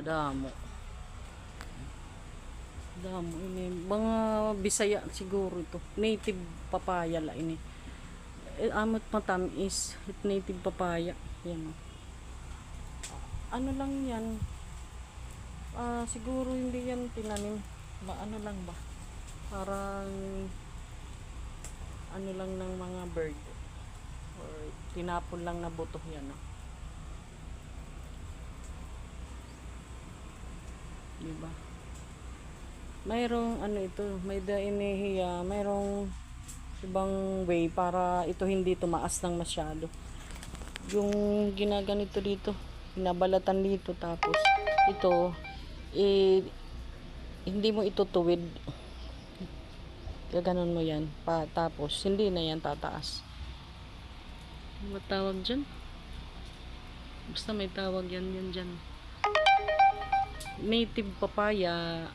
damo. Damo ini mga Bisaya siguro ito. Native papaya la ini. Amot matamis, native papaya. Yan. Ano lang yan? Siguro hindi yan tinanim. Ano lang ba? Parang ano lang ng mga bird. Or tinapon lang na buto yan. Diba? Mayroong ano ito, may dainihiya, mayroong ibang way para ito hindi tumaas ng masyado. Yung ginaganito dito, binabalatan dito, tapos ito hindi mo ito tuwid. Gaganon mo yan, tapos hindi na yan tataas. Ano tawag dyan? Basta may tawag yan dyan. Native papaya.